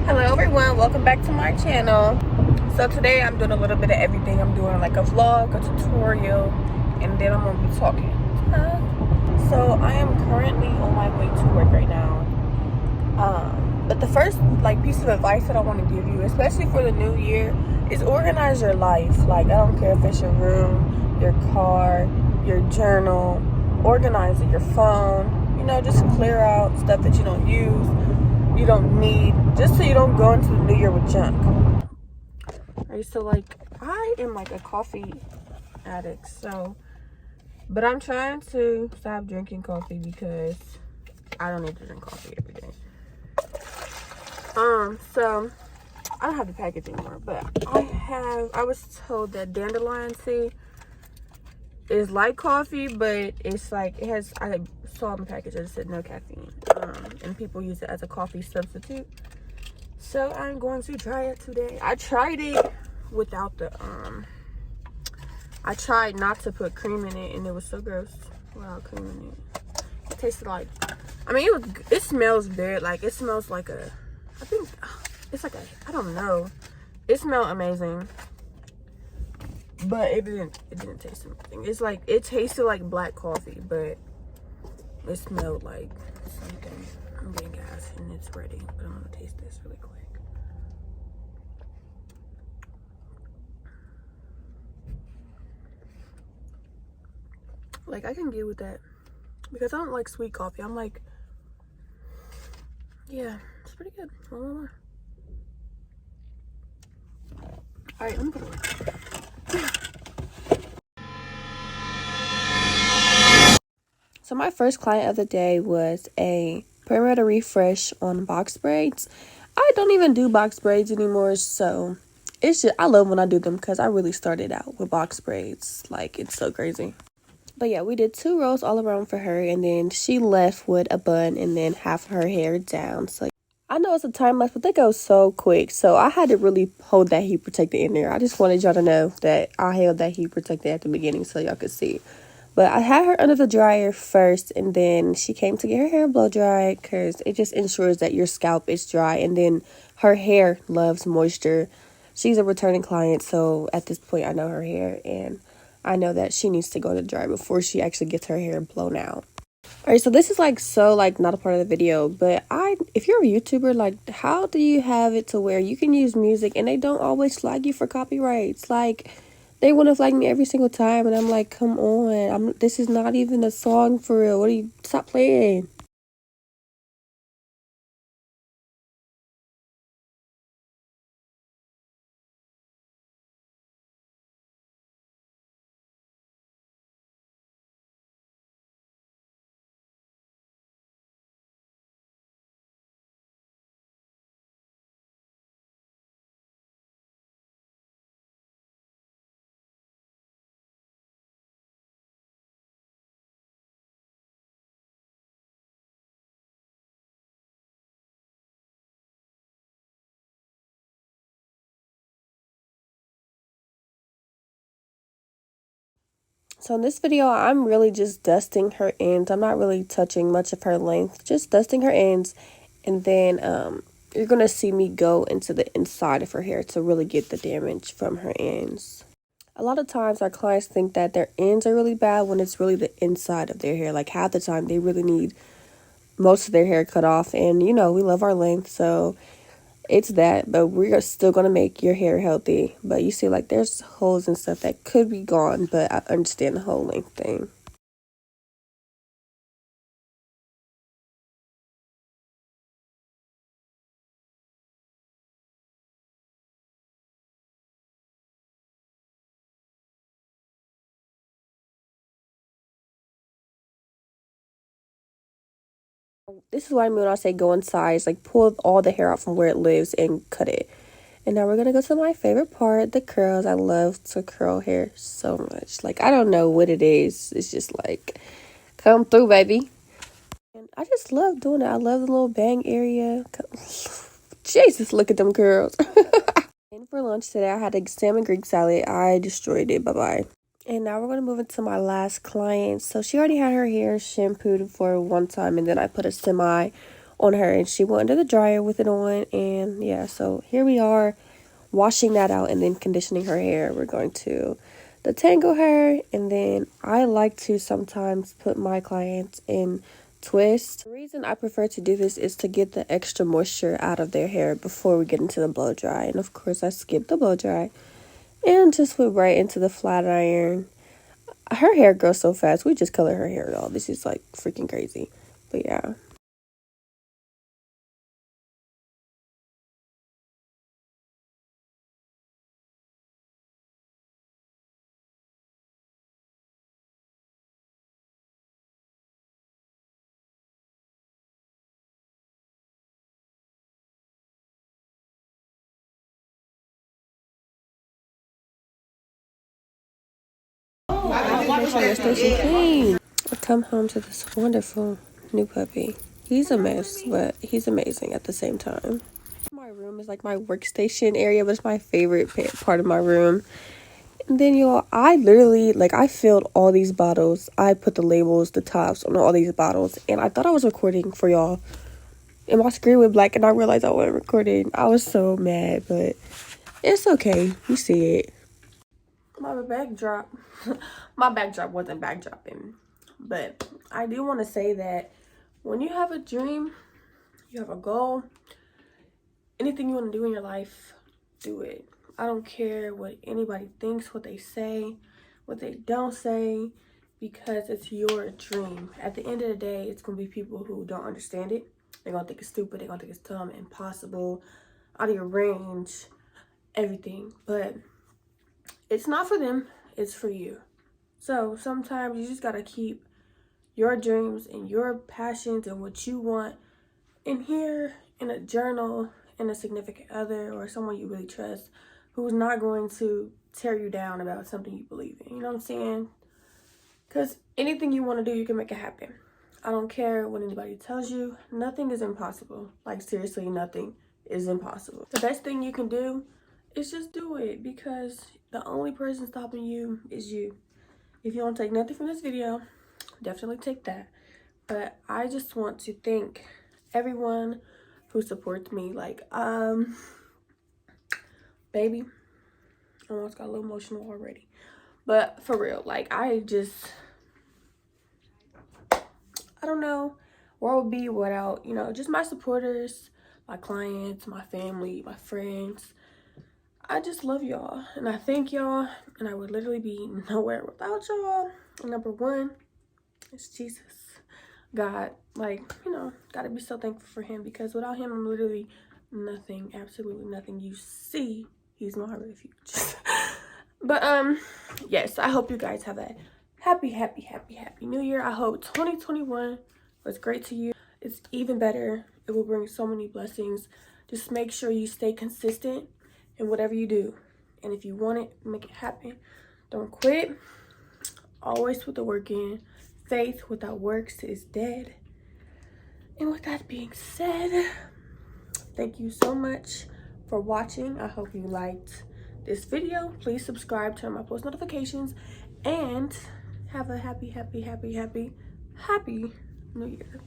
Hello everyone, welcome back to my channel. So today I'm doing a little bit of everything. I'm doing like a vlog, a tutorial, and then I'm gonna be talking. So I am currently on my way to work right now. But the first piece of advice that I want to give you, especially for the new year, is organize your life. Like, I don't care if it's your room, your car, your journal, organize it, your phone, just clear out stuff that you don't use, you don't need, just so you don't go into the new year with junk. Alright, so I am a coffee addict, but I'm trying to stop drinking coffee because I don't need to drink coffee every day. So I don't have the package anymore, but I was told that dandelion tea is like coffee, but it's I saw on the package that it said no caffeine. And people use it as a coffee substitute. So I'm going to try it today. I tried it without the I tried not to put cream in it, and it was so gross without cream in it. It tasted like, it smells good. It smells like I don't know. It smelled amazing, but it didn't taste anything. It tasted like black coffee, but it smelled like something. I'm getting gas and it's ready, but I'm gonna taste this really quick. I can get with that because I don't like sweet coffee. Yeah, it's pretty good. One more. All right, let me put it away. So my first client of the day was a perimeter refresh on box braids. I don't even do box braids anymore, so I love when I do them because I really started out with box braids. It's so crazy. But yeah, we did 2 rows all around for her, and then she left with a bun and then half of her hair down. So I know it's a time lapse, but they go so quick. So I had to really hold that heat protector in there. I just wanted y'all to know that I held that heat protector at the beginning so y'all could see. But I had her under the dryer first, and then she came to get her hair blow dried because it just ensures that your scalp is dry. And then her hair loves moisture. She's a returning client, so at this point I know her hair, and I know that she needs to go to dry before she actually gets her hair blown out. Alright, so this is not a part of the video, but if you're a YouTuber, how do you have it to where you can use music and they don't always flag you for copyrights? They want to flag me every single time, and I'm like, come on, this is not even a song for real. Stop playing. So in this video, I'm really just dusting her ends. I'm not really touching much of her length, just dusting her ends. And then you're going to see me go into the inside of her hair to really get the damage from her ends. A lot of times our clients think that their ends are really bad when it's really the inside of their hair. Half the time they really need most of their hair cut off. And, we love our length, so it's that. But we're still going to make your hair healthy. But you see, there's holes and stuff that could be gone, but I understand the whole length thing. This is what I mean when I say go in size. Pull all the hair out from where it lives and cut it. And now we're going to go to my favorite part, the curls. I love to curl hair so much. I don't know what it is. It's just come through, baby. And I just love doing it. I love the little bang area. Jesus, look at them curls. And for lunch today, I had a salmon Greek salad. I destroyed it. Bye-bye. And now we're going to move into my last client. So she already had her hair shampooed for one time, and then I put a semi on her, and she went under the dryer with it on. And yeah, so here we are washing that out and then conditioning her hair. We're going to detangle her, and then I like to sometimes put my clients in twists. The reason I prefer to do this is to get the extra moisture out of their hair before we get into the blow dry. And of course I skip the blow dry and just went right into the flat iron. Her hair grows so fast. We just color her hair, y'all. This is like freaking crazy. But yeah. Make sure your station clean. I come home to this wonderful new puppy. He's a mess, but he's amazing at the same time. My room is like my workstation area, but it's my favorite part of my room. And then, y'all, I literally, like, I filled all these bottles. I put the labels, the tops on all these bottles, and I thought I was recording for y'all. And my screen went black, and I realized I wasn't recording. I was so mad, but it's okay. You see it. My backdrop, my backdrop wasn't backdropping, but I do want to say that when you have a dream, you have a goal, anything you want to do in your life, do it. I don't care what anybody thinks, what they say, what they don't say, because it's your dream. At the end of the day, it's going to be people who don't understand it. They're going to think it's stupid. They're going to think it's dumb, impossible, out of your range, everything. But it's not for them. It's for you. So sometimes you just got to keep your dreams and your passions and what you want in here, in a journal, in a significant other, or someone you really trust who's not going to tear you down about something you believe in. You know what I'm saying? Because anything you want to do, you can make it happen. I don't care what anybody tells you. Nothing is impossible. Like, seriously, nothing is impossible. The best thing you can do is just do it, because the only person stopping you is you. If you don't take nothing from this video, definitely take that. But I just want to thank everyone who supports me. Like, baby, I almost got a little emotional already. But for real, like, I don't know where I would be without, you know, just my supporters, my clients, my family, my friends. I just love y'all, and I thank y'all, and I would literally be nowhere without y'all. And number one is Jesus, God. Like, you know, gotta be so thankful for him, because without him, I'm literally nothing, absolutely nothing. You see, he's my refuge. But yes, I hope you guys have a happy new year. I hope 2021 was great to you. It's even better. It will bring so many blessings. Just make sure you stay consistent in whatever you do, and if you want it, make it happen. Don't quit. Always put the work in. Faith without works is dead. And with that being said, thank you so much for watching. I hope you liked this video. Please subscribe, turn on my post notifications, and have a happy new year.